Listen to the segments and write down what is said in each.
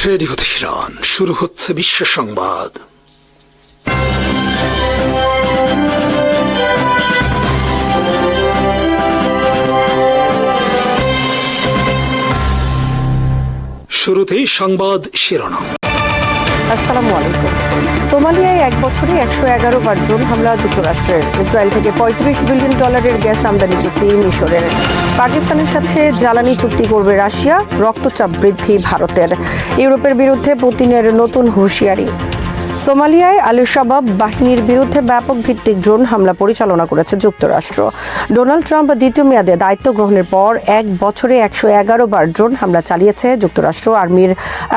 Radio Tehran, শুরু হচ্ছে বিশ্ব সংবাদ। শুরুতেই সংবাদ শিরোনাম। আসসালামু আলাইকুম। সোমালিয়ায় এক বছরে 111 বার ড্রোন হামলা যুক্তরাষ্ট্রের। ইসরায়েল থেকে $35 বিলিয়ন গ্যাস আমদানি চুক্তি মিশরের। পাকিস্তানের সাথে জ্বালানি চুক্তি করবে রাশিয়া। রক্তচাপ বৃদ্ধি ভারতের। ইউরোপের বিরুদ্ধে পুতিনের নতুন হুঁশিয়ারি। সোমালিয়ায় আল-শাবাব বাহিনীর বিরুদ্ধে ব্যাপক ভিত্তিক ড্রোন হামলা পরিচালনা করেছে যুক্তরাষ্ট্র। ডোনাল্ড ট্রাম্প দ্বিতীয় মেয়াদে দায়িত্ব গ্রহণের পর এক বছরে 111 বার ড্রোন হামলা চালিয়েছে যুক্তরাষ্ট্র আর্মির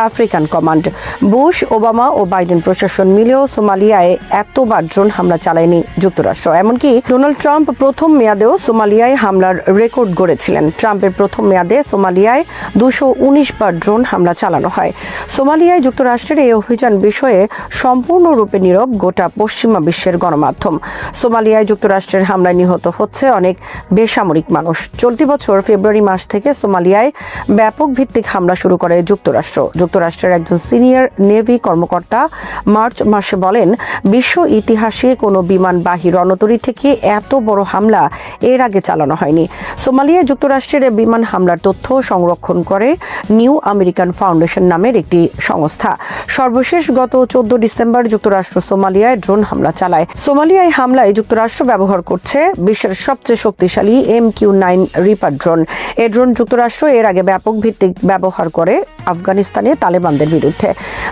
আফ্রিকান কমান্ড। বুশ, ওবামা ও বাইডেন প্রশাসন মিলেও সোমালিয়ায় এতবার ড্রোন হামলা চালায়নি যুক্তরাষ্ট্র। এমনকি ডোনাল্ড ট্রাম্প প্রথম মেয়াদেও সোমালিয়ায় হামলার রেকর্ড গড়েছিলেন। ট্রাম্পের প্রথম মেয়াদে সোমালিয়ায় 219 বার ড্রোন হামলা চালানো হয়। সোমালিয়ায় যুক্তরাষ্ট্রের এই অভিযান বিষয়ে সম্পূর্ণরূপে নীরব গোটা পশ্চিমা বিশ্বের গণমাধ্যম। সোমালিয়ায় যুক্তরাষ্ট্রের হামলায় নিহত হচ্ছে অনেক বেসামরিক মানুষ। চলতি বছর ফেব্রুয়ারি মাস থেকে সোমালিয়ায় ব্যাপক ভিত্তিক হামলা শুরু করে যুক্তরাষ্ট্র। যুক্তরাষ্ট্রের একজন সিনিয়র নেভি কর্মকর্তা মার্চ মাসে বলেন, বিশ্ব ইতিহাসে কোনো বিমানবাহী রণতরী থেকে এত বড় হামলা এর আগে চালানো হয়নি। সোমালিয়ায় যুক্তরাষ্ট্রের বিমান হামলার তথ্য সংরক্ষণ করে নিউ আমেরিকান ফাউন্ডেশন নামের একটি সংস্থা। সর্বশেষ গত 14 ডিসেম্বর যুক্তরাষ্ট্র সোমালিয়ায় ড্রোন হামলা চালায়। সোমালিয়ায় হামলায় যুক্তরাষ্ট্র ব্যবহার করছে বিশ্বের সবচেয়ে শক্তিশালী MQ-9 রিপার ড্রোন। এই ড্রোন যুক্তরাষ্ট্র এর আগে ব্যাপক ভিত্তিক ব্যবহার করে আফগানিস্তানে তালেবানদের বিরুদ্ধে।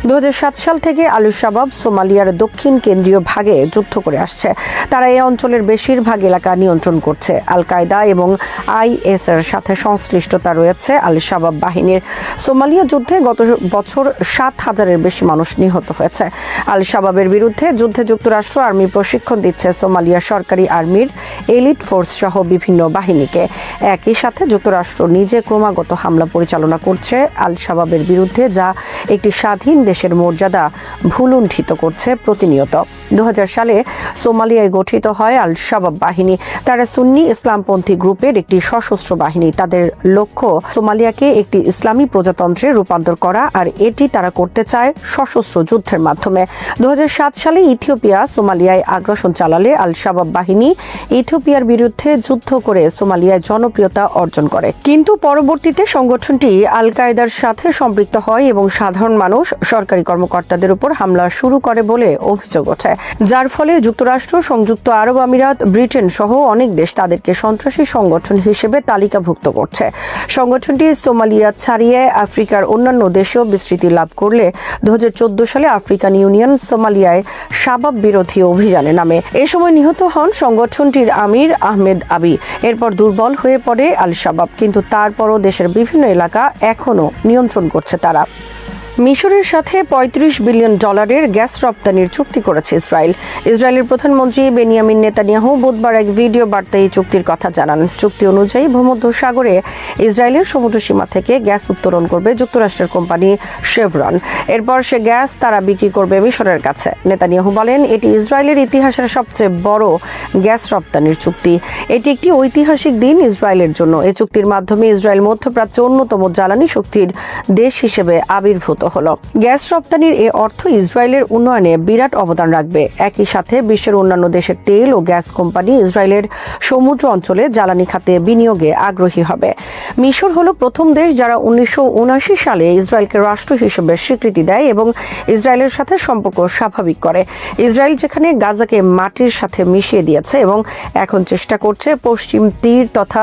2007 সাল থেকে আল-শাবাব সোমালিয়ার দক্ষিণ কেন্দ্রীয় ভাগে যুদ্ধ করে আসছে। তারা এই অঞ্চলের বেশিরভাগ এলাকা নিয়ন্ত্রণ করছে। আল কায়দা এবং IS এর সাথে সংশ্লিষ্টতা রয়েছে আল-শাবাব বাহিনীর। সোমালিয়া যুদ্ধে গত বছর 7,000-এর বেশি মানুষ নিহত হয়েছে। আল-শাবাবের বিরুদ্ধে যুদ্ধে যুক্তরাষ্ট্র আর্মি প্রশিক্ষণ দিচ্ছে সোমালিয়া সরকারি আর্মির এলিট ফোর্স সহ বিভিন্ন বাহিনীকে। একই সাথে যুক্তরাষ্ট্র নিজে ক্রমাগত হামলা পরিচালনা করছে আল-শাবাবের বিরুদ্ধে, যা একটি স্বাধীন দেশের মর্যাদা ভুলুণ্ঠিত করছে প্রতিনিয়ত। 2000 সালে সোমালিয়ায় গঠিত হয় আল-শাবাব বাহিনী। তারা সুন্নি ইসলামপন্থী গ্রুপের একটি সশস্ত্র বাহিনী। তাদের লক্ষ্য সোমালিয়াকে একটি ইসলামী প্রজাতন্ত্রে রূপান্তর করা, আর এটি তারা করতে চায় সশস্ত্র যুদ্ধের মাধ্যমে। 2007 সালে ইথিওপিয়া সোমালিয়ায় আগ্রাসন চালালে আল-শাবাব বাহিনী ইথিওপিয়ার বিরুদ্ধে যুদ্ধ করে সোমালিয়ায় জনপ্রিয়তা অর্জন করে। কিন্তু পরবর্তীতে সংগঠনটি আল কায়দার সাথে সম্পৃক্ত হয় এবং সাধারণ মানুষ, সরকারি কর্মকর্তাদের উপর হামলা শুরু করে বলে অভিযোগ ওঠে, যার ফলে যুক্তরাষ্ট্র, সংযুক্ত আরব আমিরাত, ব্রিটেন সহ অনেক দেশ তাদেরকে সন্ত্রাসী সংগঠন হিসেবে তালিকাভুক্ত করছে। সংগঠনটি সোমালিয়া ছাড়িয়ে আফ্রিকার অন্যান্য দেশেও বিস্তৃতি লাভ করলে 2014 সালে আফ্রিকান ইউনিয়ন সোমালিয়ায় শাবাব বিরোধী অভিযানে নামে। এ সময় নিহত হন সংগঠনটির আমির আহমেদ আবি। এরপর দুর্বল হয়ে পড়ে আল-শাবাব, কিন্তু তারপরও দেশের বিভিন্ন এলাকা এখনও নিয়ন্ত্রণ করছে তারা। মিশরের সাথে $35 বিলিয়ন গ্যাস রপ্তানির চুক্তি করেছে ইসরায়েল। ইসরায়েলের প্রধানমন্ত্রী বেনিয়ামিন নেতানিয়াহু বুধবার এক ভিডিও বার্তায় এই চুক্তির কথা জানান। চুক্তি অনুযায়ী ভূমধ্যসাগরে ইসরায়েলের সমুদ্রসীমা থেকে গ্যাস উত্তোলন করবে যুক্তরাষ্ট্রের কোম্পানি শেভরন। এরপর সে গ্যাস তারা বিক্রি করবে মিশরের কাছে। নেতানিয়াহু বলেন, এটি ইসরায়েলের ইতিহাসের সবচেয়ে বড় গ্যাস রপ্তানির চুক্তি। এটি একটি ঐতিহাসিক দিন ইসরায়েলের জন্য। এই চুক্তির মাধ্যমে ইসরায়েল মধ্যপ্রাচ্যের অন্যতম জ্বালানি শক্তির দেশ হিসেবে আবির্ভূত হলো। গ্যাস রপ্তানির এ অর্থ ইসরায়েলের উন্নয়নে বিরাট অবদান রাখবে। একই সাথে বিশ্বের অন্যান্য দেশের তেল ও গ্যাস কোম্পানি ইসরায়েলের সমুদ্র অঞ্চলে জ্বালানি খাতে বিনিয়োগে আগ্রহী হবে। মিশর হলো প্রথম দেশ যারা 1979 সালে ইসরায়েলকে রাষ্ট্র হিসেবে স্বীকৃতি দেয় এবং ইসরায়েলের সাথে সম্পর্ক স্বাভাবিক করে। ইসরায়েল যেখানে গাজাকে মাটির সাথে মিশিয়ে দিয়েছে এবং এখন চেষ্টা করছে পশ্চিম তীর তথা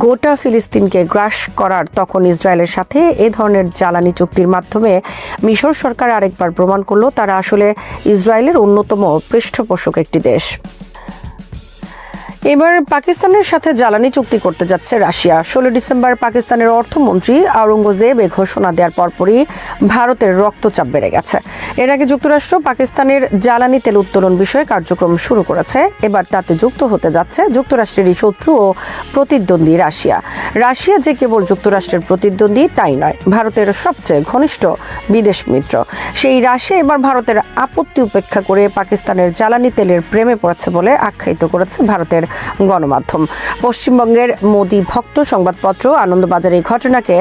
গোটা ফিলিস্তিনকে গ্রাস করার, তখন ইসরায়েলের সাথে এ ধরনের জ্বালানি চুক্তির মাধ্যমে মিশর সরকার আরেকবার প্রমাণ করলো তারা আসলে ইসরায়েলের অন্যতম পৃষ্ঠপোষক একটি দেশ। এবার পাকিস্তানের সাথে জ্বালানি চুক্তি করতে যাচ্ছে রাশিয়া। 16 ডিসেম্বর পাকিস্তানের অর্থমন্ত্রী আওরঙ্গজেব এ ঘোষণা দেওয়ার পরপরই ভারতের রক্তচাপ বেড়ে গেছে। এর আগে যুক্তরাষ্ট্র পাকিস্তানের জ্বালানি তেল উত্তোলন বিষয়ে কার্যক্রম শুরু করেছে। এবার তাতে যুক্ত হতে যাচ্ছে যুক্তরাষ্ট্রেরই শত্রু ও প্রতিদ্বন্দ্বী রাশিয়া। রাশিয়া যে কেবল যুক্তরাষ্ট্রের প্রতিদ্বন্দ্বী তাই নয়, ভারতের সবচেয়ে ঘনিষ্ঠ বিদেশ মিত্র। সেই রাশিয়া এবার ভারতের আপত্তি উপেক্ষা করে পাকিস্তানের জ্বালানি তেলের প্রেমে পড়েছে বলে আখ্যায়িত করেছে ভারতের গণমাধ্যম। পশ্চিমবঙ্গের মোদি ভক্ত সংবাদপত্র আনন্দবাজার এই ঘটনাকে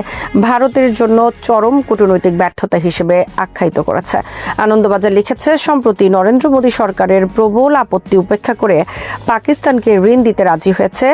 ভারতের জন্য চরম কূটনৈতিক ব্যর্থতা হিসেবে আখ্যায়িত করেছে। আনন্দবাজার লিখেছে, সম্প্রতি নরেন্দ্র মোদী সরকারের প্রবল আপত্তি উপেক্ষা করে পাকিস্তানকে ঋণ দিতে রাজি হয়েছে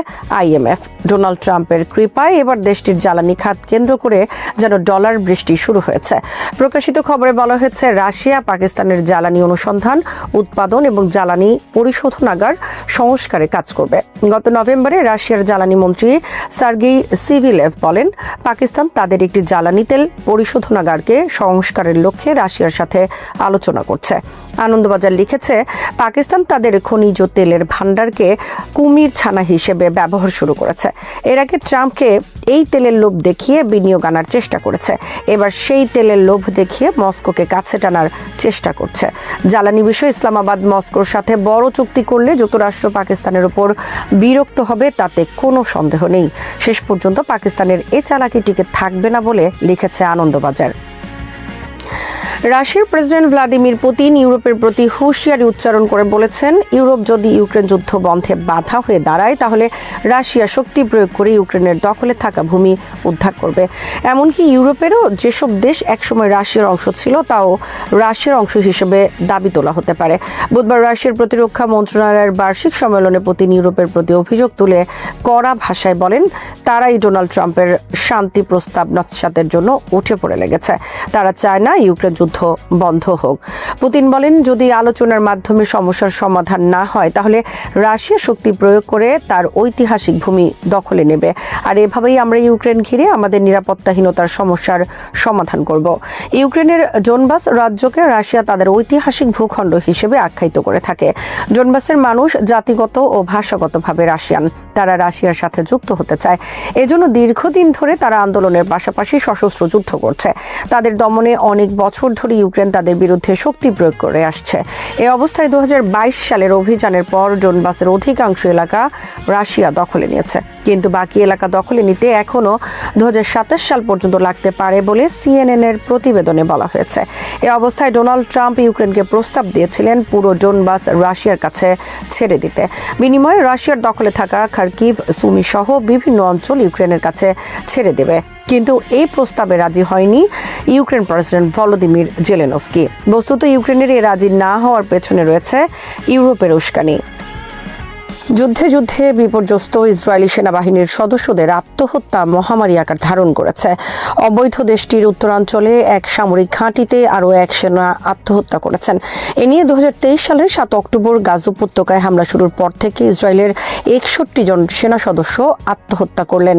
IMF। ডোনাল্ড ট্রাম্পের কৃপায় এবার দেশটির জ্বালানি খাত কেন্দ্র করে যেন ডলার বৃষ্টি শুরু হয়েছে। প্রকাশিত খবরে বলা হয়েছে, রাশিয়া পাকিস্তানের জ্বালানি অনুসন্ধান, উৎপাদন এবং জ্বালানি পরিশোধনাগার সংস্কারে কাজ করবে। গত নভেম্বরে রাশিয়ার জ্বালানি মন্ত্রী সার্গেই সিভিলেভ বলেন, পাকিস্তান তাদের একটি জ্বালানি তেল পরিশোধনাগারকে সংস্কারের লক্ষ্যে রাশিয়ার সাথে আলোচনা করছে। আনন্দবাজার লিখেছে, পাকিস্তান তাদের খনিজ তেলের ভান্ডারকে কুমির ছানা হিসেবে ব্যবহার শুরু করেছে। এর আগে ট্রাম্পকে এই তেলের লোভ দেখিয়ে বিনিয়োগ আনার চেষ্টা করেছে। এবার সেই তেলের লোভ দেখিয়ে মস্কোকে কাছে টানার চেষ্টা করছে। জ্বালানি বিষয়ে ইসলামাবাদ মস্কোর সাথে বড় চুক্তি করলে যুক্তরাষ্ট্র পাকিস্তানের উপর বিরক্ত হবে, তাতে কোনো সন্দেহ নেই। শেষ পর্যন্ত পাকিস্তানের এ চালাকি টিকে থাকবে না বলে লিখেছে আনন্দবাজার। রাশিয়ার প্রেসিডেন্ট ভ্লাদিমির পুতিন ইউরোপের প্রতি হুঁশিয়ারি উচ্চারণ করে বলেছেন, ইউরোপ যদি ইউক্রেন যুদ্ধ বন্ধে বাধা হয়ে দাঁড়ায় তাহলে রাশিয়া শক্তি প্রয়োগ করে ইউক্রেনের দখলে থাকা ভূমি উদ্ধার করবে। এমনকি ইউরোপেরও যেসব দেশ একসময় রাশিয়ার অংশ ছিল তাও রাশিয়ার অংশ হিসেবে দাবি তোলা হতে পারে। বুধবার রাশিয়ার প্রতিরক্ষা মন্ত্রণালয়ের বার্ষিক সম্মেলনে পুতিন ইউরোপের প্রতি অভিযোগ তুলে কড়া ভাষায় বলেন, তারাই ডোনাল্ড ট্রাম্পের শান্তি প্রস্তাব নস্যাতের জন্য উঠে পড়ে লেগেছে। তারা চায় না ইউক্রেন যুদ্ধ বন্ধ হোক। পুতিন বলেন, যদি আলোচনার মাধ্যমে সমস্যার সমাধান না হয় তাহলে রাশিয়া শক্তি প্রয়োগ করে তার ঐতিহাসিক ভূমি দখলে নেবে। আর এভাবেই আমরা ইউক্রেন ঘিরে আমাদের নিরাপত্তাহীনতার সমস্যার সমাধান করব। ইউক্রেনের জোনবাস রাজ্যকে রাশিয়া তাদের ঐতিহাসিক ভূখণ্ড হিসেবে আখ্যায়িত করে থাকে। জোনবাসের মানুষ জাতিগত ও ভাষাগতভাবে রাশিয়ান। তারা রাশিয়ার সাথে যুক্ত হতে চায়। এজন্য দীর্ঘদিন ধরে তারা আন্দোলনের পাশাপাশি সশস্ত্র যুদ্ধ করছে। তাদের দমনে অনেক বছর ধরে ইউক্রেন তাদের বিরুদ্ধে শক্তি প্রয়োগ করে আসছে। এই অবস্থায় 2022 সালের অভিযানের পর ডোনবাসের অধিকাংশ এলাকা রাশিয়া দখলে নিয়েছে, কিন্তু বাকি এলাকা দখলে নিতে এখনও 2027 সাল পর্যন্ত লাগতে পারে বলে CNN-এর প্রতিবেদনে বলা হয়েছে। এই অবস্থায় ডোনাল্ড ট্রাম্প ইউক্রেনকে প্রস্তাব দিয়েছিলেন পুরো ডোনবাস রাশিয়ার কাছে ছেড়ে দিতে। বিনিময়ে রাশিয়ার দখলে থাকা খার্কিভ, সুমি সহ বিভিন্ন অঞ্চল ইউক্রেনের কাছে ছেড়ে দেবে। কিন্তু এই প্রস্তাবে রাজি হয়নি ইউক্রেন প্রেসিডেন্ট ভলোদিমির জেলেনস্কি। বস্তুত ইউক্রেনের এই রাজি না হওয়ার পেছনে রয়েছে ইউরোপের উস্কানি। যুদ্ধে যুদ্ধে বিপর্যস্ত ইসরায়েলি সেনাবাহিনীর সদস্যদের আত্মহত্যা মহামারী আকার ধারণ করেছে। অবৈধ দেশটির উত্তরাঞ্চলে এক সামরিক ঘাঁটিতে আরও এক সেনা আত্মহত্যা করেছেন। এ নিয়ে 2023 সালের 7 অক্টোবর গাজা উপত্যকায় হামলা শুরুর পর থেকে ইসরায়েলের 61 জন সেনা সদস্য আত্মহত্যা করলেন।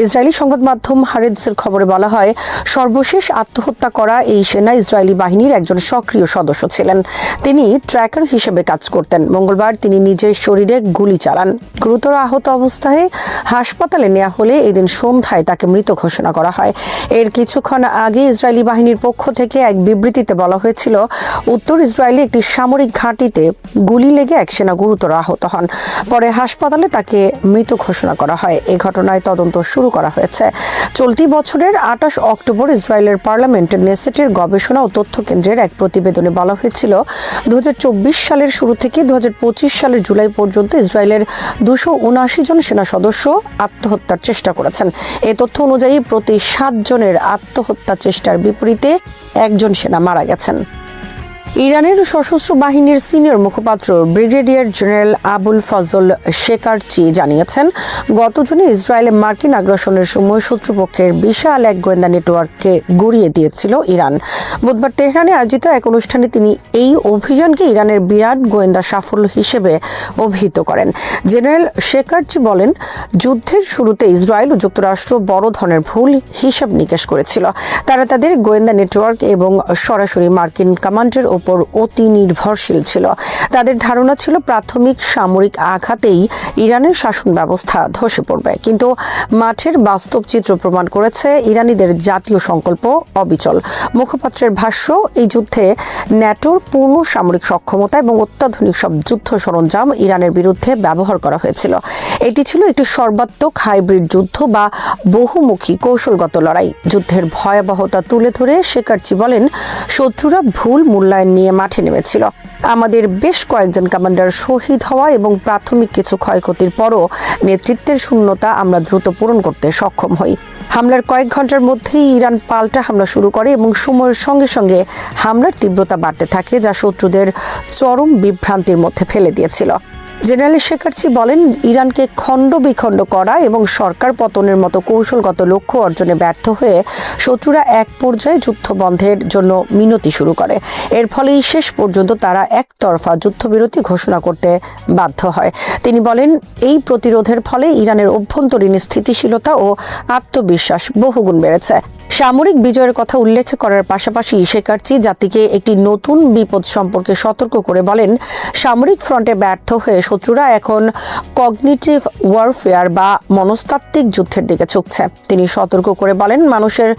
ইসরায়েলি সংবাদ মাধ্যম হারেদসের খবরে বলা হয়, সর্বশেষ আত্মহত্যা করা এই সেনা ইসরায়েলি বাহিনীর একজন সক্রিয় সদস্য ছিলেন। তিনি ট্র্যাকার হিসেবে কাজ করতেন। মঙ্গলবার তিনি নিজের শরীরে গুলি চালান। গুরুতর আহত অবস্থায় হাসপাতালে নেওয়া হলে এদিন সন্ধ্যায় তাকে মৃত ঘোষণা করা হয়। এর কিছুক্ষণ আগে ইসরায়েলি বাহিনীর পক্ষ থেকে এক বিবৃতিতে বলা হয়েছিল, উত্তর ইসরায়েলে একটি সামরিক ঘাঁটিতে গুলি লেগে এক সেনা গুরুতর আহত হন। পরে হাসপাতালে তাকে মৃত ঘোষণা করা হয়। এই ঘটনায় তদন্ত শুরু করা হয়েছে। চলতি বছরের 28 অক্টোবর ইসরায়েলের পার্লামেন্ট নেসেটের গবেষণা ও তথ্য কেন্দ্রের এক প্রতিবেদনে বলা হয়েছিল, 2024 সালের শুরু থেকে 2025 সালের জুলাই পর্যন্ত ইসরায়েলের 279 জন সেনা সদস্য আত্মহত্যার চেষ্টা করেছেন। এই তথ্য অনুযায়ী প্রতি 7 জনের আত্মহত্যা চেষ্টার বিপরীতে একজন সেনা মারা গেছেন। ইরানের সশস্ত্র বাহিনীর সিনিয়র মুখপাত্র ব্রিগেডিয়ার জেনারেল আবুল ফজল শেকারচি জানিয়েছেন, গত জুনে ইসরায়েলে মার্কিন আগ্রাসনের সময় শত্রুপক্ষের বিশাল এক গোয়েন্দা নেটওয়ার্ককে গুঁড়িয়ে দিয়েছিল ইরান। বুধবার তেহরানে আয়োজিত এক অনুষ্ঠানে তিনি এই অভিযানকে ইরানের বিরাট গোয়েন্দা সাফল্য হিসেবে অভিহিত করেন। জেনারেল শেকারচি বলেন, যুদ্ধের শুরুতে ইসরায়েল ও যুক্তরাষ্ট্র বড় ধরনের ভুল হিসাব নিকেশ করেছিল। তারা তাদের গোয়েন্দা নেটওয়ার্ক এবং সরাসরি মার্কিন কমান্ডের উপর অতি নির্ভরশীল ছিল। তাদের ধারণা ছিল প্রাথমিক সামরিক আঘাতেই ইরানের শাসন ব্যবস্থা ধসে পড়বে, কিন্তু মাঠের বাস্তব চিত্র প্রমাণ করেছে ইরানিদের জাতীয় সংকল্প অবিচল। মুখপাত্রের ভাষ্য, এই যুদ্ধে ন্যাটোর পূর্ণ সামরিক সক্ষমতা এবং অত্যাধুনিক সব যুদ্ধ সরঞ্জাম ইরানের বিরুদ্ধে ব্যবহার করা হয়েছিল। এটি ছিল একটি সর্বাত্মক হাইব্রিড যুদ্ধ বা বহুমুখী কৌশলগত লড়াই। যুদ্ধের ভয়াবহতা তুলে ধরে শেকারচি বলেন, শত্রুরা ভুল মূল্যায়ন ব্যান্ড নিয়ে মাঠে নেমেছিল। আমাদের বেশ কয়েকজন কমান্ডার শহীদ হওয়া এবং প্রাথমিক কিছু ক্ষয়ক্ষতির পরও নেতৃত্বের শূন্যতা আমরা দ্রুত পূরণ করতে সক্ষম হই। হামলার কয়েক ঘন্টার মধ্যেই ইরান পাল্টা হামলা শুরু করে এবং সময়ের সঙ্গে সঙ্গে হামলার তীব্রতা বাড়তে থাকে, যা শত্রুদের চরম বিভ্রান্তির মধ্যে ফেলে দিয়েছিল। জেনারেল শেখার্চি বলেন, ইরানকে খণ্ড বিখণ্ড করা এবং সরকার পতনের মতো কৌশলগত লক্ষ্য অর্জনে ব্যর্থ হয়ে শত্রুরা এক পর্যায়ে যুদ্ধ বন্ধের জন্য মিনতি শুরু করে। এর ফলেই শেষ পর্যন্ত তারা একতরফা যুদ্ধবিরতি ঘোষণা করতে বাধ্য হয়। তিনি বলেন, এই প্রতিরোধের ফলে ইরানের অভ্যন্তরীণ স্থিতিশীলতা ও আত্মবিশ্বাস বহুগুণ বেড়েছে। সামরিক বিজয়ের কথা উল্লেখ করার পাশাপাশি শেখার্চি জাতিকে একটি নতুন বিপদ সম্পর্কে সতর্ক করে বলেন, সামরিক ফ্রন্টে ব্যর্থ হয়ে শত্রুরা এখন কগনিটিভ ওয়ারফেয়ার বা মনস্তাত্ত্বিক যুদ্ধের দিকে ঝুঁকছে। তিনি সতর্ক করে বলেন, মানুষের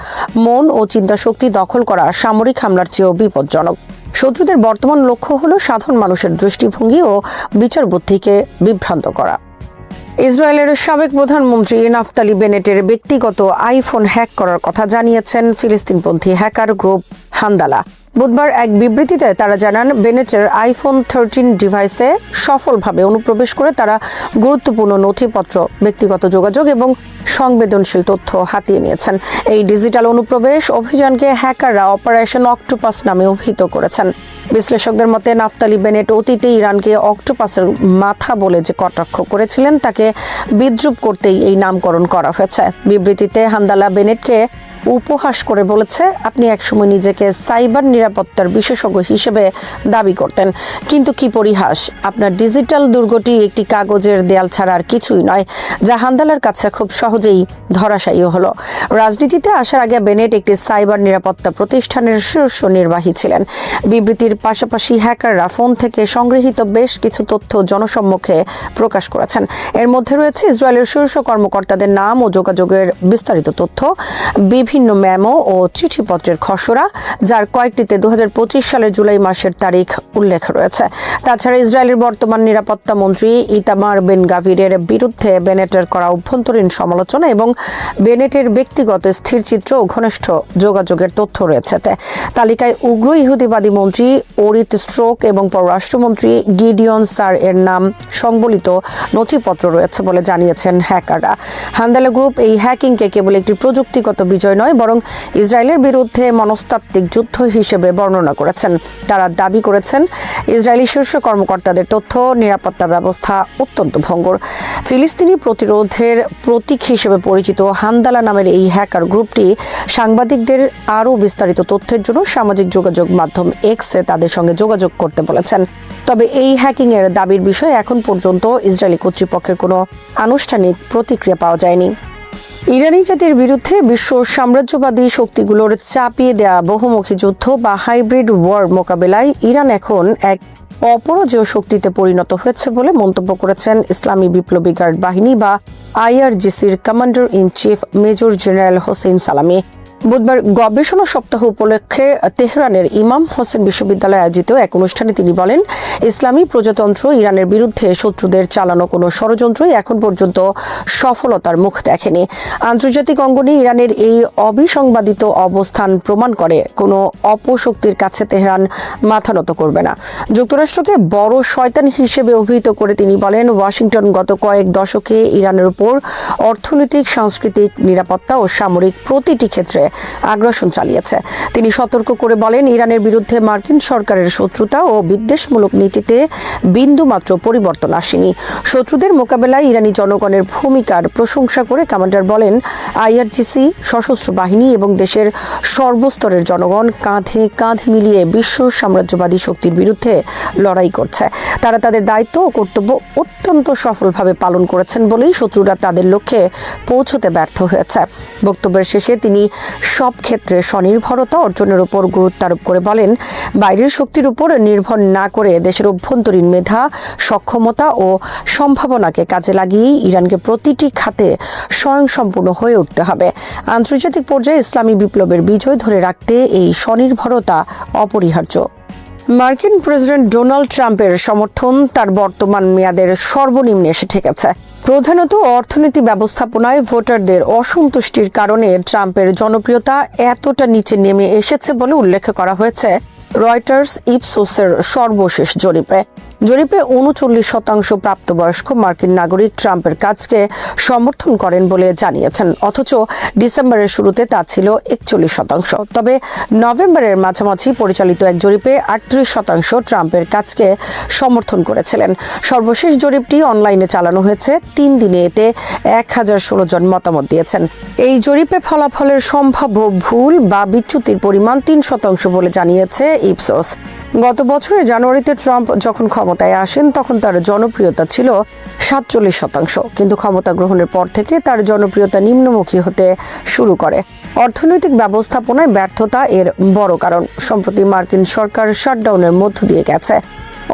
মন ও চিন্তাশক্তি দখল করা সামরিক হামলার চেয়েও বিপজ্জনক। শত্রুদের বর্তমান লক্ষ্য হল সাধারণ মানুষের দৃষ্টিভঙ্গি ও বিচার বুদ্ধিকে বিভ্রান্ত করা। ইসরায়েলের সাবেক প্রধানমন্ত্রী নাফতালি বেনেটের ব্যক্তিগত আইফোন হ্যাক করার কথা জানিয়েছেন ফিলিস্তিনপন্থী হ্যাকার গ্রুপ হান্দালা। বুধবার এক বিবৃতিতে তারা জানান, বেনেটের আইফোন 13 ডিভাইসে সফলভাবে অনুপ্রবেশ করে তারা গুরুত্বপূর্ণ নথিপত্র, ব্যক্তিগত যোগাযোগ এবং সংবেদনশীল তথ্য হাতিয়ে নিয়েছেন। এই ডিজিটাল অনুপ্রবেশ অভিযানকে হ্যাকাররা অপারেশন অক্টোপাস নামে অভিহিত করেছেন। বিশ্লেষকদের মতে, নাফতালি বেনেট অতীতে ইরানকে অক্টোপাসের মাথা বলে যে কটাক্ষ করেছিলেন, তাকে বিদ্রূপ করতেই এই নামকরণ করা হয়েছে। বিবৃতিতে হান্দালা বেনেটকে উপহাস করে বলেছে, আপনি একসময় নিজেকে সাইবার নিরাপত্তার বিশেষজ্ঞ হিসেবে দাবি করতেন, কিন্তু কি পরিহাস, আপনার ডিজিটাল দুর্গটি একটি কাগজের দেয়াল ছাড়া আর কিছুই নয়, যা হান্দালার কাছে খুব সহজেই ধরাশায়ী হলো। রাজনীতিতে আসার আগে বেনেট একটি সাইবার নিরাপত্তা প্রতিষ্ঠানের শীর্ষ নির্বাহী ছিলেন। বিবৃতির পাশাপাশি হ্যাকাররা ফোন থেকে সংগৃহীত বেশ কিছু তথ্য জনসম্মুখে প্রকাশ করেছেন। এর মধ্যে রয়েছে ইসরায়েলের শীর্ষ কর্মকর্তাদের নাম ও যোগাযোগের বিস্তারিত তথ্য, বিভিন্ন মেমো ও চিঠিপত্রের খসড়া, যার কয়েকটিতে 2025 সালের জুলাই মাসের তারিখ উল্লেখ রয়েছে। তাছাড়া ইসরায়েলের বর্তমান নিরাপত্তা মন্ত্রী ইতামার বেন গাভিরের বিরুদ্ধে বেনেটের করা অভ্যন্তরীণ সমালোচনা এবং বেনেটের ব্যক্তিগত স্থিরচিত্র ও ঘনিষ্ঠ যোগাযোগের তথ্য রয়েছে। তালিকায় উগ্র ইহুদিবাদী মন্ত্রী ওরিত স্ট্রোক এবং পররাষ্ট্রমন্ত্রী গিডিয়ন সার এর নাম সংবলিত নথিপত্র রয়েছে বলে জানিয়েছেন হ্যাকাররা। হান্দালা গ্রুপ এই হ্যাকিংকে কেবল একটি প্রযুক্তিগত বিজয় নয়, বরং ইসরায়েলের বিরুদ্ধে মনস্তাত্ত্বিক যুদ্ধ হিসেবে বর্ণনা করেছেন। তারা দাবি করেছেন, ইসরায়েলি শীর্ষ কর্মকর্তাদের তথ্য নিরাপত্তা ব্যবস্থা অত্যন্ত ভঙ্গুর। ফিলিস্তিনি প্রতিরোধের প্রতীক হিসেবে পরিচিত হান্দালা নামের এই হ্যাকার গ্রুপটি সাংবাদিকদের আরও বিস্তারিত তথ্যের জন্য সামাজিক যোগাযোগ মাধ্যম এক্সে তাদের সঙ্গে যোগাযোগ করতে বলেছেন। তবে এই হ্যাকিংয়ের দাবির বিষয়ে এখন পর্যন্ত ইসরায়েলি কর্তৃপক্ষের কোনো আনুষ্ঠানিক প্রতিক্রিয়া পাওয়া যায়নি। ইরানি জাতির বিরুদ্ধে বিশ্ব সাম্রাজ্যবাদী শক্তিগুলোর চাপিয়ে দেয়া বহুমুখী যুদ্ধ বা হাইব্রিড ওয়ার মোকাবেলায় ইরান এখন এক অপরাজেয় শক্তিতে পরিণত হয়েছে বলে মন্তব্য করেছেন ইসলামী বিপ্লবী গার্ড বাহিনী বা IRGCর commander in chief major general Hossein Salami. বুধবার গবেষণা সপ্তাহ উপলক্ষে তেহরানের ইমাম হোসেন বিশ্ববিদ্যালয়ে আয়োজিত এক অনুষ্ঠানে তিনি বলেন, ইসলামী প্রজাতন্ত্র ইরানের বিরুদ্ধে শত্রুদের চালানো কোনো ষড়যন্ত্রই এখন পর্যন্ত সফলতার মুখ দেখেনি। আন্তর্জাতিক অঙ্গনে ইরানের এই অবিসংবাদিত অবস্থান প্রমাণ করে কোনো অপশক্তির কাছে তেহরান মাথা নত করবে না। যুক্তরাষ্ট্রকে বড় শয়তান হিসেবে অভিহিত করে তিনি বলেন, ওয়াশিংটন গত কয়েক দশকে ইরানের উপর অর্থনৈতিক, সাংস্কৃতিক, নিরাপত্তা ও সামরিক প্রতিটি ক্ষেত্রে আগ্রাসন চালিয়েছে। তিনি সতর্ক করে বলেন, ইরানের বিরুদ্ধে মার্কিন সরকারের শত্রুতা ও বিদ্বেষমূলক নীতিতে বিন্দুমাত্র পরিবর্তন আসেনি। শত্রুদের মোকাবেলায় ইরানি জনগণের ভূমিকার প্রশংসা করে কমান্ডার বলেন, IRGC, সশস্ত্র বাহিনী এবং দেশের সর্বস্তরের জনগণ কাঁধে কাঁধ মিলিয়ে বিশ্ব সাম্রাজ্যবাদী শক্তির বিরুদ্ধে লড়াই করছে। তারা তাদের দায়িত্ব ও কর্তব্য অত্যন্ত সফলভাবে পালন করেছেন বলেই শত্রুরা তাদের লক্ষ্যে পৌঁছতে ব্যর্থ হয়েছে। বক্তব্যের শেষে তিনি সব ক্ষেত্রে স্বনির্ভরতা অর্জনের উপর গুরুত্ব আরোপ করে বলেন, বাইরের শক্তির উপর নির্ভর না করে দেশের অভ্যন্তরীণ মেধা, সক্ষমতা ও সম্ভাবনাকে কাজে লাগিয়েই ইরানকে প্রতিটি খাতে স্বয়ংসম্পূর্ণ হয়ে উঠতে হবে। আন্তর্জাতিক পর্যায়ে ইসলামী বিপ্লবের বিজয় ধরে রাখতে এই স্বনির্ভরতা অপরিহার্য। মার্কিন প্রেসিডেন্ট ডোনাল্ড ট্রাম্পের সমর্থন তার বর্তমান মেয়াদের সর্বনিম্নে এসে ঠেকেছে। প্রধানত অর্থনীতি ব্যবস্থাপনায় ভোটারদের অসন্তুষ্টির কারণে ট্রাম্পের জনপ্রিয়তা এতটা নিচে নেমে এসেছে বলে উল্লেখ করা হয়েছে রয়টার্স ইপসোসের সর্বশেষ জরিপে 39% প্রাপ্তবয়স্ক মার্কিন নাগরিক ট্রাম্পের কাজকে সমর্থন করেন বলে জানিয়েছেন, অথচ ডিসেম্বরের শুরুতে তা ছিল 41%। তবে নভেম্বরের মাঝামাঝি পরিচালিত এক জরিপে 38% ট্রাম্পের কাজকে সমর্থন করেছিলেন। সর্বশেষ জরিপটি অনলাইনে চালানো হয়েছে 3 দিনে, এতে 1016 জন মতামত দিয়েছেন। এই জরিপে ফলাফলের সম্ভাব্য ভুল বা বিচ্যুতির পরিমাণ 3% বলে জানিয়েছে ইপসোস। গত বছরের জানুয়ারিতে ট্রাম্প যখন ক্ষমতায় আসেন তখন তার জনপ্রিয়তা ছিল 47%, কিন্তু ক্ষমতা গ্রহণের পর থেকে তার জনপ্রিয়তা নিম্নমুখী হতে শুরু করে। অর্থনৈতিক ব্যবস্থাপনায় ব্যর্থতা এর বড় কারণ। সম্প্রতি মার্কিন সরকার শাটডাউনের মধ্য দিয়ে গেছে।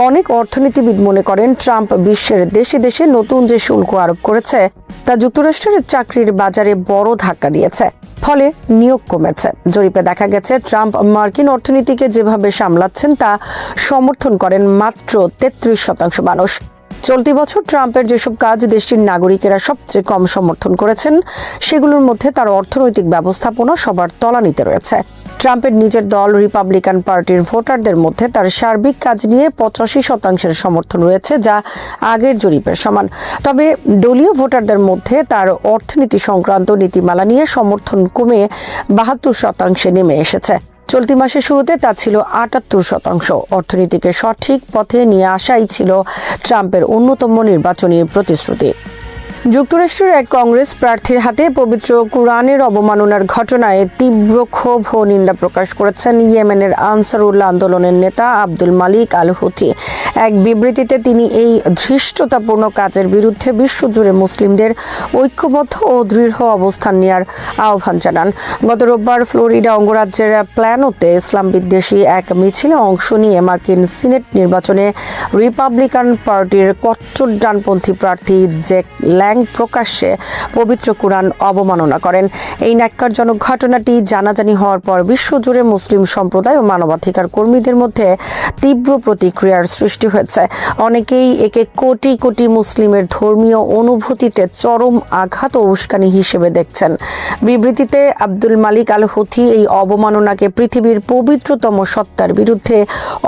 অনেক অর্থনীতিবিদ মনে করেন ট্রাম্প বিশ্বের দেশে দেশে নতুন যে শুল্ক আরোপ করেছে তা যুক্তরাষ্ট্রের চাকরির বাজারে বড় ধাক্কা দিয়েছে, ফলে নিয়োগ কমেছে। জরিপে দেখা গেছে ট্রাম্প মার্কিন অর্থনীতিকে যেভাবে সামলাচ্ছেন তা সমর্থন করেন মাত্র 33% মানুষ। চলতি বছর ট্রাম্পের যেসব কাজ দেশটির নাগরিকেরা সবচেয়ে কম সমর্থন করেছেন সেগুলোর মধ্যে তার অর্থনৈতিক ব্যবস্থাপনা সবার তলানিতে রয়েছে। ট্রাম্পের নিজের দল রিপাবলিকান পার্টির ভোটারদের মধ্যে তার সার্বিক কাজ নিয়ে 85% সমর্থন রয়েছে, যা আগের জরিপের সমান। তবে দলীয় ভোটারদের মধ্যে তার অর্থনীতি সংক্রান্ত নীতিমালা নিয়ে সমর্থন কমে 72% নেমে এসেছে। চলতি মাসের শুরুতে তা ছিল 78%। অর্থনীতিকে সঠিক পথে নিয়ে আসাই ছিল ট্রাম্পের অন্যতম নির্বাচনী প্রতিশ্রুতি। যুক্তরাষ্ট্রের এক কংগ্রেস প্রার্থীর হাতে পবিত্র কুরআনের অবমাননার ঘটনায় তীব্র ক্ষোভ ও নিন্দা প্রকাশ করেছেন ইয়েমেনের আনসারুল্লাহ আন্দোলনের নেতা আব্দুল মালিক আল হুথি। এক বিবৃতিতে তিনি এই ধৃষ্টতাপূর্ণ কাজের বিরুদ্ধে বিশ্বজুড়ে মুসলিমদের ঐক্যবদ্ধ ও দৃঢ় অবস্থান নেওয়ার আহ্বান জানান। গত রোববার ফ্লোরিডা অঙ্গরাজ্যের প্ল্যানোতে ইসলাম বিদ্বেষী এক মিছিলে অংশ নিয়ে মার্কিন সিনেট নির্বাচনে রিপাবলিকান পার্টির কট্টর ডানপন্থী প্রার্থী জ্যাক ল্যাং প্রকাশ্যে পবিত্র কুরআন অবমাননা করেন। এই ন্যাক্কারজনক ঘটনাটি জানাজানি হওয়ার পর বিশ্বজুড়ে মুসলিম সম্প্রদায় ও মানবাধিকার কর্মীদের মধ্যে তীব্র প্রতিক্রিয়ার সৃষ্টি হয়েছে। অনেকেই একে কোটি কোটি মুসলিমের ধর্মীয় অনুভূতিতে চরম আঘাত ও উস্কানি হিসেবে দেখছেন। বিবৃতিতে আব্দুল মালিক আল হুথি এই অবমাননাকে পৃথিবীর পবিত্রতম সত্তার বিরুদ্ধে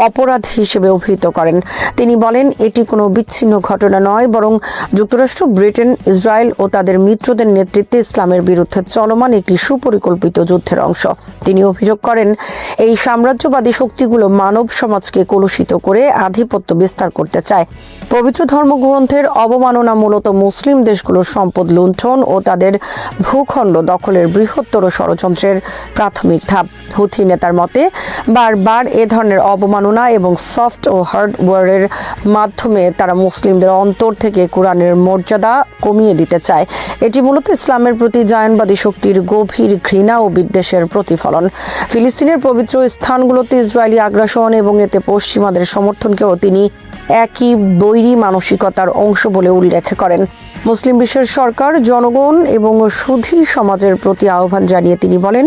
অপরাধ হিসেবে অভিহিত করেন। তিনি বলেন, এটি কোনো বিচ্ছিন্ন ঘটনা নয়, বরং যুক্তরাষ্ট্র, ব্রিটেন, ইসরায়েল ও তাদের মিত্রদের নেতৃত্বে ইসলামের বিরুদ্ধে চলমান একটি সুপরিকল্পিত যুদ্ধের অংশ। তিনি অভিযোগ করেন, এই সাম্রাজ্যবাদী শক্তিগুলো মানব সমাজকে কলুষিত করে আধিপত্য বিস্তার করতে চায়। পবিত্র ধর্মগ্রন্থের অবমাননা মূলত মুসলিম দেশগুলোর সম্পদ লুণ্ঠন ও তাদের ভূখণ্ড দখলের বৃহত্তর ষড়যন্ত্রের প্রাথমিক ধাপ। হুথি নেতার মতে, বারবার এ ধরনের অবমাননা এবং সফট ও হার্ডওয়্যারের মাধ্যমে তারা মুসলিমদের অন্তর থেকে কোরআনের মর্যাদা কমিয়ে দিতে চায়। এটি মূলত ইসলামের প্রতি জায়নবাদী শক্তির গভীর ঘৃণা ও বিদ্বেষের প্রতিফলন। ফিলিস্তিনের পবিত্র স্থানগুলোতে ইসরায়েলি আগ্রাসন এবং এতে পশ্চিমাদের সমর্থনকেও তিনি একই বৈরী মানসিকতার অংশ বলে উল্লেখ করেন। মুসলিম বিশ্বের সরকার, জনগণ এবং সুধী সমাজের প্রতি আহ্বান জানিয়ে তিনি বলেন,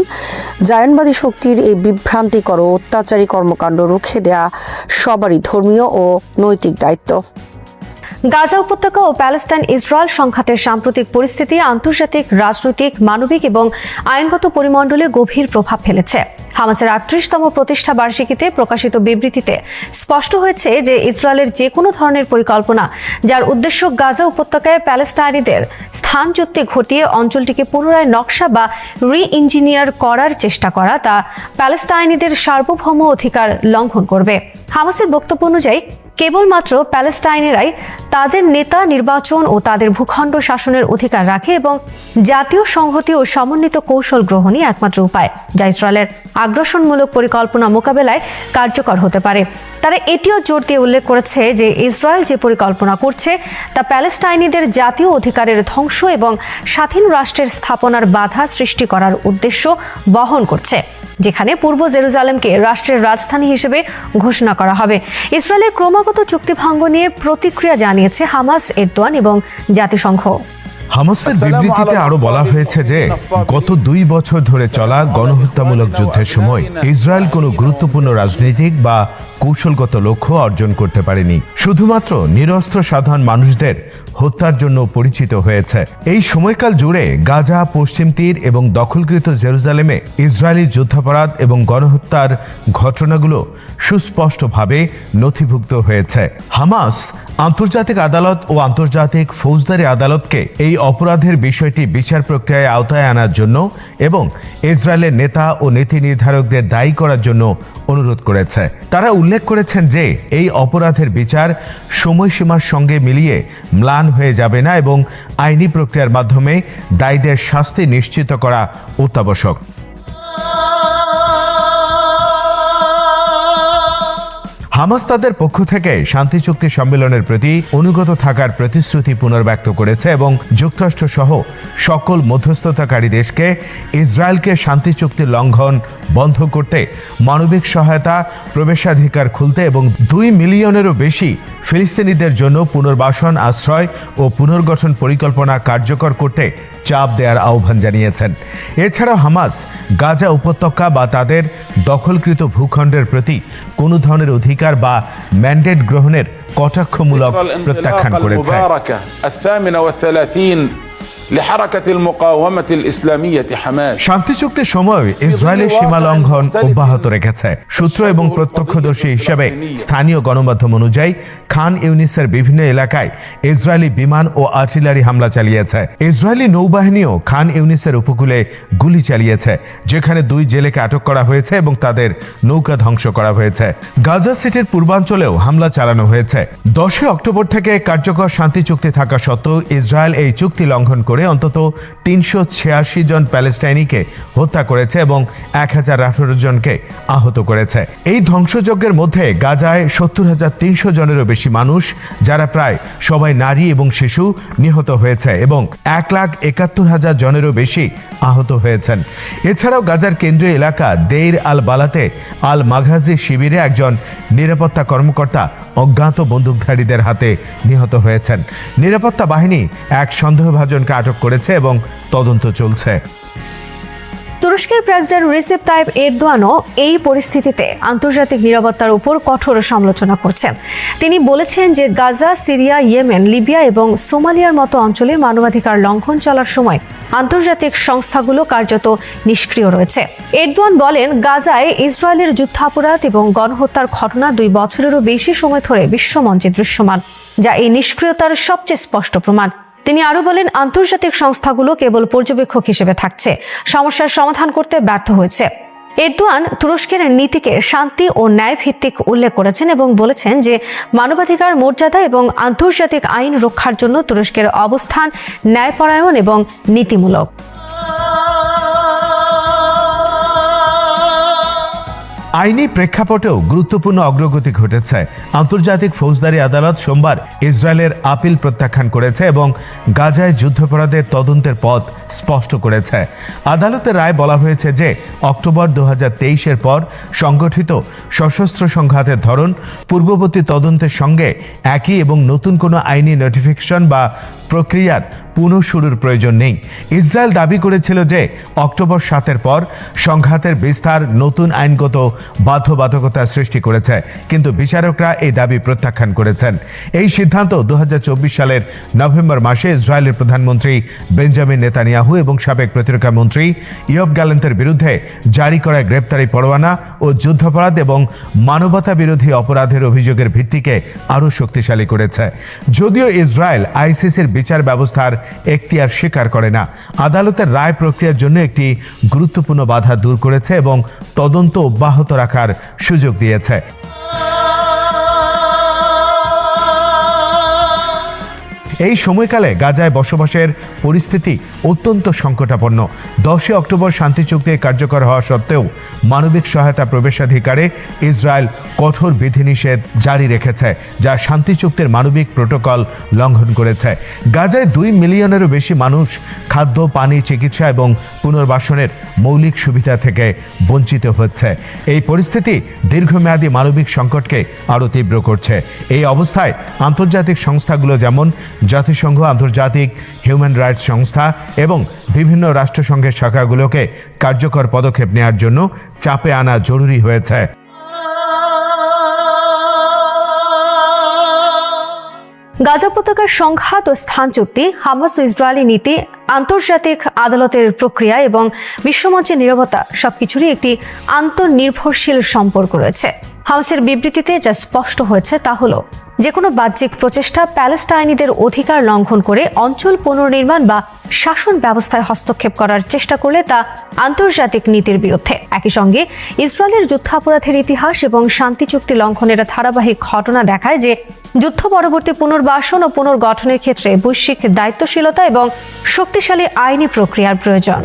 জায়নবাদী শক্তির এই বিভ্রান্তিকর ও অত্যাচারী কর্মকাণ্ড রুখে দেয়া সবারই ধর্মীয় ও নৈতিক দায়িত্ব। গাজা উপত্যকা ও প্যালেস্টাইন ইসরায়েল সংঘাতের সাম্প্রতিক পরিস্থিতি আন্তর্জাতিক রাজনৈতিক, মানবিক এবং আইনগত পরিমণ্ডলে গভীর প্রভাব ফেলেছে। হামাসের 38তম প্রতিষ্ঠা বার্ষিকীতে প্রকাশিত বিবৃতিতে স্পষ্ট হয়েছে যে ইসরায়েলের যে কোনো ধরনের পরিকল্পনা যার উদ্দেশ্য গাজা উপত্যকায় প্যালেস্টাইনিদের স্থানচ্যুতি ঘটিয়ে অঞ্চলটিকে পুনরায় নকশা বা রি-ইঞ্জিনিয়ার করার চেষ্টা করা, তা প্যালেস্টাইনিদের সার্বভৌম অধিকার লঙ্ঘন করবে। হামাসের বক্তব্য অনুযায়ী কেবলমাত্র প্যালেস্টাইনিরাই তাদের নেতা নির্বাচন ও তাদের ভূখণ্ড শাসনের অধিকার রাখে এবং জাতীয় সংহতি ও সমন্বিত কৌশল গ্রহণই একমাত্র উপায় যা ইসরায়েলের আগ্রাসনমূলক পরিকল্পনা মোকাবেলায় কার্যকর হতে পারে। তারা এটিও জোর দিয়ে উল্লেখ করেছে যে ইসরায়েল যে পরিকল্পনা করছে তা প্যালেস্টাইনিদের জাতীয় অধিকারের ধ্বংস এবং স্বাধীন রাষ্ট্রের স্থাপনার বাধা সৃষ্টি করার উদ্দেশ্য বহন করছে, যেখানে পূর্ব জেরুজালেমকে রাষ্ট্রের রাজধানী হিসেবে ঘোষণা করা হবে। ইসরায়েলের ক্রমাগত চুক্তিভঙ্গ নিয়ে প্রতিক্রিয়া জানিয়েছে হামাস, এরদোয়ান এবং জাতিসংঘ। হামাসের বিবৃতিতে আরো বলা হয়েছে যে গত 2 বছর ধরে চলা গণহত্যামূলক যুদ্ধের সময় ইসরায়েল কোনো গুরুত্বপূর্ণ রাজনৈতিক বা কৌশলগত লক্ষ্য অর্জন করতে পারেনি। শুধুমাত্র নিরস্ত্র সাধারণ মানুষদের হত্যার জন্য পরিচিত হয়েছে। এই সময়কাল জুড়ে গাজা, পশ্চিম তীর এবং দখলকৃত জেরুজালেমে ইসরায়েলি যুদ্ধাপরাধ এবং গণহত্যার ঘটনাগুলো সুস্পষ্টভাবে নথিভুক্ত হয়েছে। হামাস আন্তর্জাতিক আদালত ও আন্তর্জাতিক ফৌজদারি আদালতকে এই অপরাধের বিষয়টি বিচার প্রক্রিয়ায় আওতায় আনার জন্য এবং ইসরায়েলের নেতা ও নীতি নির্ধারকদের দায়ী করার জন্য অনুরোধ করেছে। তারা উল্লেখ করেছেন যে এই অপরাধের বিচার সময়সীমার সঙ্গে মিলিয়ে ম্লান হয়ে যাবে না এবং আইনি প্রক্রিয়ার মাধ্যমে দায়ীদের শাস্তি নিশ্চিত করা অত্যাবশ্যক। হামাস তাদের পক্ষ থেকে শান্তি চুক্তি সম্মেলনের প্রতি অনুগত থাকার প্রতিশ্রুতি পুনর্ব্যক্ত করেছে এবং যুক্তরাষ্ট্র সহ সকল মধ্যস্থতাকারী দেশকে ইসরায়েলকে শান্তি চুক্তি লঙ্ঘন বন্ধ করতে, মানবিক সহায়তা, প্রবেশাধিকার খুলতে এবং 2 মিলিয়নেরও বেশি ফিলিস্তিনিদের জন্য পুনর্বাসন, আশ্রয় ও পুনর্গঠন পরিকল্পনা কার্যকর করতে চাপ দেওয়ার আহ্বান জানিয়েছেন। এছাড়াও হামাস গাজা উপত্যকা বা তাদের দখলকৃত ভূখণ্ডের প্রতি কোনো ধরনের অধিকার বা ম্যান্ডেট গ্রহণের কটাক্ষমূলক প্রত্যাখ্যান করেছে। শান্তি চুক্তির সময় ইসরায়েলের সীমা লঙ্ঘন অব্যাহত রেখেছে। সূত্র এবং প্রত্যক্ষদর্শী হিসেবে স্থানীয় গণমাধ্যম অনুযায়ী খান ইউনিসের বিভিন্ন এলাকায় ইসরায়েলি বিমান ও আর্টিলারি হামলা চালিয়েছে। ইসরায়েলি নৌবাহিনীও খান ইউনিসের উপকূলে গুলি চালিয়েছে, যেখানে 2 জেলেকে আটক করা হয়েছে এবং তাদের নৌকা ধ্বংস করা হয়েছে। গাজা সিটির পূর্বাঞ্চলেও হামলা চালানো হয়েছে। 10 অক্টোবর থেকে কার্যকর শান্তি চুক্তি থাকা সত্ত্বেও ইসরায়েল এই চুক্তি লঙ্ঘন করে অন্তত 386 জন প্যালেস্টাইনিকে হত্যা করেছে এবং 1018 জনকে আহত করেছে। এই ধ্বংসযজ্ঞের মধ্যে গাজায় 70,300 জনেরও বেশি মানুষ, যারা প্রায় সবাই নারী এবং শিশু, নিহত হয়েছে এবং 1,71,000 জনেরও বেশি আহত হয়েছেন। এছাড়াও গাজার কেন্দ্রীয় এলাকা দেইর আল বালাতে আল মাঘাজি শিবিরে একজন নিরাপত্তা কর্মকর্তা অজ্ঞাত বন্দুকধারীদের হাতে নিহত হয়েছেন। নিরাপত্তা বাহিনী এক সন্দেহভাজনকে আটক করেছে এবং তদন্ত চলছে। তুরস্কের প্রেসিডেন্ট রিসেপ তাইপ এরদোয়ানও এই পরিস্থিতিতে আন্তর্জাতিক নিরাপত্তার উপর কঠোর সমালোচনা করছেন। তিনি বলেছেন যে গাজা, সিরিয়া, ইয়েমেন, লিবিয়া এবং সোমালিয়ার মতো অঞ্চলে মানবাধিকার লঙ্ঘন চলার সময় আন্তর্জাতিক সংস্থাগুলো কার্যত নিষ্ক্রিয় রয়েছে। এরদোয়ান বলেন, গাজায় ইসরায়েলের যুদ্ধাপরাধ এবং গণহত্যার ঘটনা 2 বছরেরও বেশি সময় ধরে বিশ্বমঞ্চে দৃশ্যমান, যা এই নিষ্ক্রিয়তার সবচেয়ে স্পষ্ট প্রমাণ। তিনি আরো বলেন, আন্তর্জাতিক সংস্থাগুলো কেবল পর্যবেক্ষক হিসেবে থাকছে, সমস্যার সমাধান করতে ব্যর্থ হয়েছে। এরদোয়ান তুরস্কের নীতিকে শান্তি ও ন্যায় ভিত্তিক উল্লেখ করেছেন এবং বলেছেন যে মানবাধিকার, মর্যাদা এবং আন্তর্জাতিক আইন রক্ষার জন্য তুরস্কের অবস্থান ন্যায়পরায়ণ এবং নীতিমূলক। আইনি প্রেক্ষাপটেও গুরুত্বপূর্ণ অগ্রগতি ঘটেছে। আন্তর্জাতিক ফৌজদারি আদালত সোমবার ইসরায়েলের আপিল প্রত্যাখ্যান করেছে এবং গাজায় যুদ্ধাপরাধের তদন্তের পথ স্পষ্ট করেছে। আদালতের রায় বলা হয়েছে যে অক্টোবর 2023-এর পর সংগঠিত সশস্ত্র সংঘাতের ধরন পূর্ববর্তী তদন্তের সঙ্গে একই এবং নতুন কোনো আইনি নোটিফিকেশন বা প্রক্রিয়ার পুনঃশুরুর প্রয়োজন নেই। ইসরায়েল দাবি করেছিল যে অক্টোবর 7-এর পর সংঘাতের বিস্তার নতুন আইনগত বাধ্যবাধকতা সৃষ্টি করেছে, কিন্তু বিচারকরা এই দাবি প্রত্যাখ্যান করেছেন। এই সিদ্ধান্ত 2024 সালের নভেম্বর মাসে ইসরায়েলের প্রধানমন্ত্রী বেঞ্জামিন নেতানিয়াহু এবং সাবেক প্রতিরক্ষা মন্ত্রী ইয়োব গ্যালেন্টের বিরুদ্ধে জারি করা গ্রেপ্তারি পরোয়ানা ও যুদ্ধাপরাধ এবং মানবতা বিরোধী অপরাধের অভিযোগের ভিত্তিকে আরও শক্তিশালী করেছে। যদিও ইসরায়েল আইসিসির বিচার ব্যবস্থার এখতিয়ার স্বীকার করে না, আদালতের রায় প্রক্রিয়ার জন্য একটি গুরুত্বপূর্ণ বাধা দূর করেছে এবং তদন্ত অব্যাহত রাখার সুযোগ দিয়েছে। এই সময়কালে গাজায় বসবাসের পরিস্থিতি অত্যন্ত সংকটাপন্ন। 10 অক্টোবর শান্তি চুক্তি কার্যকর হওয়া সত্ত্বেও মানবিক সহায়তা প্রবেশাধিকারে ইসরায়েল কঠোর বিধিনিষেধ জারি রেখেছে, যা শান্তি চুক্তির মানবিক প্রোটোকল লঙ্ঘন করেছে। গাজায় 2 মিলিয়নেরও বেশি মানুষ খাদ্য, পানি, চিকিৎসা এবং পুনর্বাসনের মৌলিক সুবিধা থেকে বঞ্চিত হচ্ছে। এই পরিস্থিতি দীর্ঘমেয়াদী মানবিক সংকটকে আরও তীব্র করছে। এই অবস্থায় আন্তর্জাতিক সংস্থাগুলো যেমন জাতিসংঘ, আন্তর্জাতিক হিউম্যান রাইটস সংস্থা এবং বিভিন্ন রাষ্ট্রসংঘের শাখাগুলোকে কার্যকর পদক্ষেপ নেওয়ার জন্য চাপে আনা জরুরি হয়েছে। গাজা উপত্যকার সংঘাত ও স্থান চুক্তি, হামাস ও ইসরায়েলি নীতি, আন্তর্জাতিক আদালতের প্রক্রিয়া এবং বিশ্বমঞ্চের নীরবতা সবকিছুরই একটি আন্তঃনির্ভরশীল সম্পর্ক রয়েছে। হামাসের বিবৃতিতে যা স্পষ্ট হয়েছে তা হলো, যে কোনো বাহ্যিক প্রচেষ্টা প্যালেস্টাইনিদের অধিকার লঙ্ঘন করে অঞ্চল পুনর্নির্মাণ বা শাসন ব্যবস্থায় হস্তক্ষেপ করার চেষ্টা করলে তা আন্তর্জাতিক নীতির বিরুদ্ধে। একই সঙ্গে ইসরায়েলের যুদ্ধাপরাধের ইতিহাস এবং শান্তি চুক্তি লঙ্ঘনের ধারাবাহিক ঘটনা দেখায় যে যুদ্ধ পরবর্তী পুনর্বাসন ও পুনর্গঠনের ক্ষেত্রে বৈশ্বিক দায়িত্বশীলতা এবং শক্তিশালী আইনি প্রক্রিয়ার প্রয়োজন।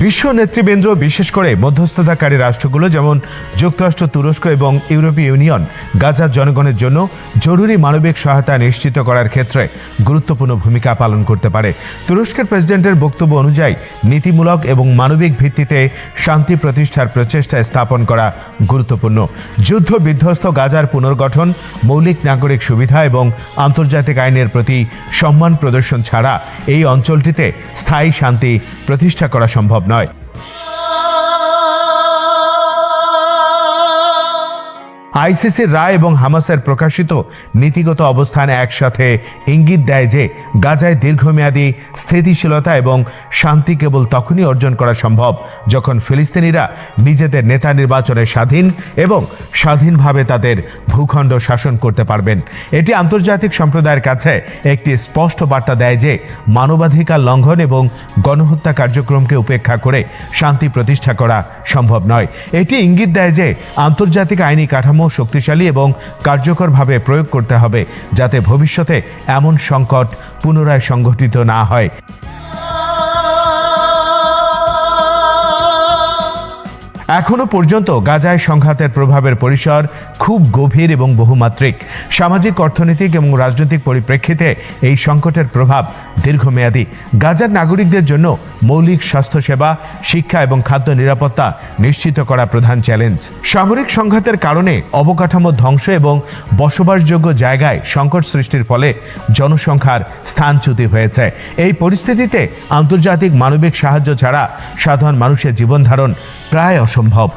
বিশ্ব নেতৃবৃন্দ, বিশেষ করে মধ্যস্থতাকারী রাষ্ট্রগুলো যেমন যুক্তরাষ্ট্র, তুরস্ক এবং ইউরোপীয় ইউনিয়ন গাজার জনগণের জন্য জরুরি মানবিক সহায়তা নিশ্চিত করার ক্ষেত্রে গুরুত্বপূর্ণ ভূমিকা পালন করতে পারে। তুরস্কের প্রেসিডেন্টের বক্তব্য অনুযায়ী নীতিমূলক এবং মানবিক ভিত্তিতে শান্তি প্রতিষ্ঠার প্রচেষ্টা স্থাপন করা গুরুত্বপূর্ণ। যুদ্ধ বিধ্বস্ত গাজার পুনর্গঠন, মৌলিক নাগরিক সুবিধা এবং আন্তর্জাতিক আইনের প্রতি সম্মান প্রদর্শন ছাড়া এই অঞ্চলটিতে স্থায়ী শান্তি প্রতিষ্ঠা করা সম্ভব নয়। আইসিসির রায় এবং হামাসের প্রকাশিত নীতিগত অবস্থান একসাথে ইঙ্গিত দেয় যে গাজায় দীর্ঘমেয়াদী স্থিতিশীলতা এবং শান্তি কেবল তখনই অর্জন করা সম্ভব যখন ফিলিস্তিনিরা নিজেদের নেতা নির্বাচনে স্বাধীন এবং স্বাধীনভাবে তাদের ভূখণ্ড শাসন করতে পারবেন। এটি আন্তর্জাতিক সম্প্রদায়ের কাছে একটি স্পষ্ট বার্তা দেয় যে মানবাধিকার লঙ্ঘন এবং গণহত্যা কার্যক্রমকে উপেক্ষা করে শান্তি প্রতিষ্ঠা করা সম্ভব নয়। এটি ইঙ্গিত দেয় যে আন্তর্জাতিক আইনি কাঠামো শক্তিশালী এবং কার্যকরভাবে প্রয়োগ করতে হবে যাতে ভবিষ্যতে এমন সংকট পুনরায় সংঘটিত না হয়। এখনো পর্যন্ত গাজায় সংঘাতের প্রভাবের পরিসর খুব গভীর এবং বহুমাত্রিক। সামাজিক, অর্থনৈতিক এবং রাজনৈতিক পরিপ্রেক্ষিতে এই সংকটের প্রভাব দীর্ঘমেয়াদী। গাজার নাগরিকদের জন্য মৌলিক স্বাস্থ্যসেবা, শিক্ষা এবং খাদ্য নিরাপত্তা নিশ্চিত করা প্রধান চ্যালেঞ্জ। সামরিক সংঘাতের কারণে অবকাঠামো ধ্বংস এবং বসবাসযোগ্য জায়গায় সংকট সৃষ্টির ফলে জনসংখ্যার স্থানচ্যুতি হয়েছে। এই পরিস্থিতিতে আন্তর্জাতিক মানবিক সাহায্য ছাড়া সাধারণ মানুষের জীবনধারণ প্রায় অসম্ভব।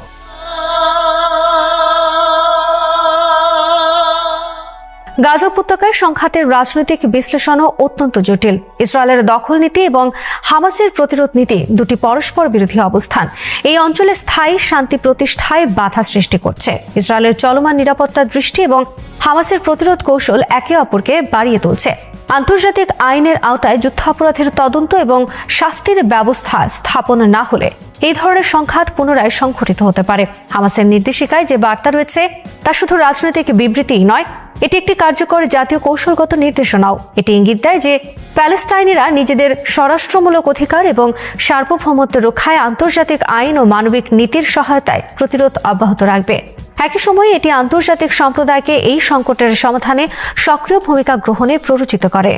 গাজা উপত্যকায় সংঘাতের রাজনৈতিক বিশ্লেষণও অত্যন্ত জটিল। ইসরায়েলের দখল নীতি এবং হামাসের প্রতিরোধ নীতি দুটি পরস্পর বিরোধী অবস্থান এই অঞ্চলে স্থায়ী শান্তি প্রতিষ্ঠায় বাধা সৃষ্টি করছে। ইসরায়েলের চলমান নিরাপত্তা দৃষ্টি এবং হামাসের প্রতিরোধ কৌশল একে অপরকে বাড়িয়ে তুলছে। আন্তর্জাতিক আইনের আওতায় যুদ্ধাপরাধের তদন্ত এবং শাস্তির ব্যবস্থা স্থাপন না হলে এই ধরনের সংঘাত পুনরায় সংঘটিত হতে পারে। হামাসের নির্দেশিকায় যে বার্তা রয়েছে তা শুধু রাজনৈতিক বিবৃতিই নয়, এটি একটি কার্যকর জাতীয় কৌশলগত নির্দেশনাও। এটি ইঙ্গিত দেয় যে প্যালেস্টাইনিরা নিজেদের স্বরাষ্ট্রমূলক অধিকার এবং সার্বভৌমত্ব রক্ষায় আন্তর্জাতিক আইন ও মানবিক নীতির সহায়তায় প্রতিরোধ অব্যাহত রাখবে। একই সময়ে এটি আন্তর্জাতিক সম্প্রদায়কে এই সংকটের সমাধানে সক্রিয় ভূমিকা গ্রহণে প্ররোচিত করে।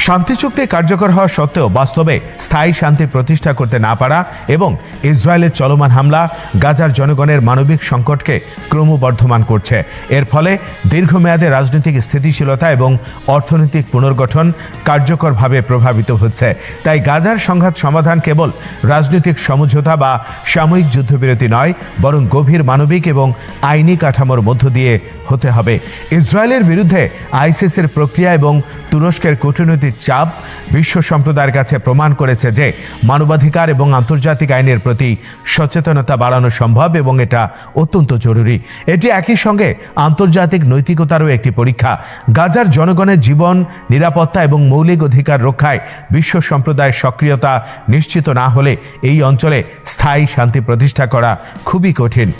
শান্তি চুক্তি কার্যকর হওয়া সত্ত্বেও বাস্তবে স্থায়ী শান্তি প্রতিষ্ঠা করতে না পারা এবং ইসরায়েলের চলমান হামলা গাজার জনগণের মানবিক সংকটকে ক্রমবর্ধমান করছে। এর ফলে দীর্ঘমেয়াদে রাজনৈতিক স্থিতিশীলতা এবং অর্থনৈতিক পুনর্গঠন কার্যকরভাবে প্রভাবিত হচ্ছে। তাই গাজার সংঘাত সমাধান কেবল রাজনৈতিক সমঝোতা বা সাময়িক যুদ্ধবিরতি নয়, বরং গভীর মানবিক এবং আইনি কাঠামোর মধ্য দিয়ে হতে হবে। ইসরায়েলের বিরুদ্ধে আইসিসির প্রক্রিয়া এবং তুরস্কের কূটনৈতিক চাপ বিশ্ব সম্প্রদায়ের কাছে প্রমাণ করেছে যে মানবাধিকার এবং আন্তর্জাতিক আইনের প্রতি সচেতনতা বাড়ানো সম্ভব এবং এটা অত্যন্ত জরুরি। এটি একই সঙ্গে আন্তর্জাতিক নৈতিকতারও একটি পরীক্ষা। গাজার জনগণের জীবন, নিরাপত্তা এবং মৌলিক অধিকার রক্ষায় বিশ্ব সম্প্রদায়ের সক্রিয়তা নিশ্চিত না হলে এই অঞ্চলে স্থায়ী শান্তি প্রতিষ্ঠা করা খুবই কঠিন।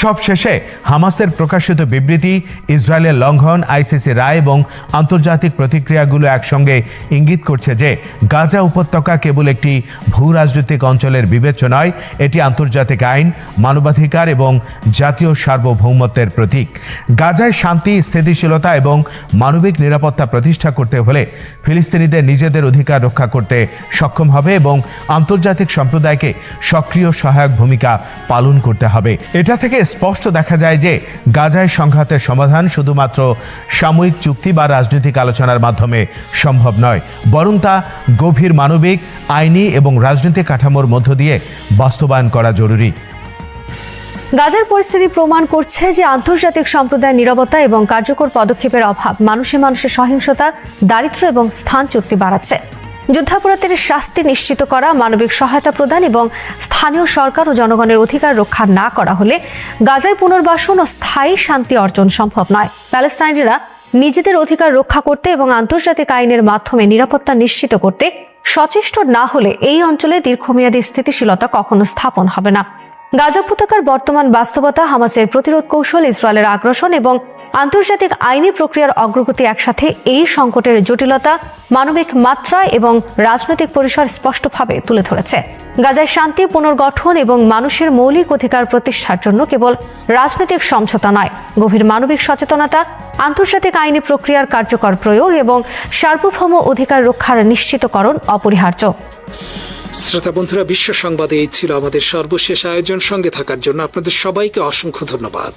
সবশেষে হামাসের প্রকাশিত বিবৃতি, ইসরায়েলের লঙ্ঘন, আইসিসি রায় এবং আন্তর্জাতিক প্রতিক্রিয়াগুলো একসঙ্গে ইঙ্গিত করছে যে গাজা উপত্যকা কেবল একটি ভূ রাজনৈতিক অঞ্চলের বিবেচ্য নয়, এটি আন্তর্জাতিক আইন, মানবাধিকার এবং জাতীয় সার্বভৌমত্বের প্রতীক। গাজায় শান্তি, স্থিতিশীলতা এবং মানবিক নিরাপত্তা প্রতিষ্ঠা করতে হলে ফিলিস্তিনিদের নিজেদের অধিকার রক্ষা করতে সক্ষম হবে এবং আন্তর্জাতিক সম্প্রদায়কে সক্রিয় সহায়ক ভূমিকা পালন করতে হবে। এটা থেকে স্পষ্ট দেখা যায় যে গাজায় সংঘাতের সমাধান শুধুমাত্র সাময়িক চুক্তি বা রাজনৈতিক আলোচনার মাধ্যমে সম্ভব নয়, বরং তা গভীর মানবিক, আইনি এবং রাজনৈতিক কাঠামোর মধ্য দিয়ে বাস্তবায়ন করা জরুরি। গাজার পরিস্থিতি প্রমাণ করছে যে আন্তর্জাতিক সম্প্রদায়ের নীরবতা এবং কার্যকর পদক্ষেপের অভাব মানুষে সহিংসতা, দারিদ্র্য এবং স্থানচ্যুতি বাড়াচ্ছে। যুদ্ধাপরাধীদের শাস্তি নিশ্চিত করা, মানবিক সহায়তা প্রদান এবং স্থানীয় সরকার ও জনগণের অধিকার রক্ষা না করা হলে গাজায় পুনর্বাসন ও স্থায়ী শান্তি অর্জন সম্ভব নয়। প্যালেস্টাইনিরা নিজেদের অধিকার রক্ষা করতে এবং আন্তর্জাতিক আইনের মাধ্যমে নিরাপত্তা নিশ্চিত করতে সচেষ্ট না হলে এই অঞ্চলে দীর্ঘমেয়াদী স্থিতিশীলতা কখনো স্থাপন হবে না। গাজা উপত্যকার বর্তমান বাস্তবতা, হামাসের প্রতিরোধ কৌশল, ইসরায়েলের আগ্রাসন এবং আন্তর্জাতিক আইনি প্রক্রিয়ার অগ্রগতি একসাথে এই সংকটের জটিলতা, মানবিক মাত্রা এবং রাজনৈতিক পরিসর স্পষ্টভাবে তুলে ধরেছে। গাজায় শান্তি পুনর্গঠন এবং মানুষের মৌলিক অধিকার প্রতিষ্ঠার জন্য কেবল রাজনৈতিক সমঝোতা নয়, গভীর মানবিক সচেতনতা, আন্তর্জাতিক আইনি প্রক্রিয়ার কার্যকর প্রয়োগ এবং সার্বভৌম অধিকার রক্ষার নিশ্চিতকরণ অপরিহার্য। শ্রোতা বন্ধুরা, বিশ্ব সংবাদে এই ছিল আমাদের সর্বশেষ আয়োজন। সঙ্গে থাকার জন্য আপনাদের সবাইকে অসংখ্য ধন্যবাদ।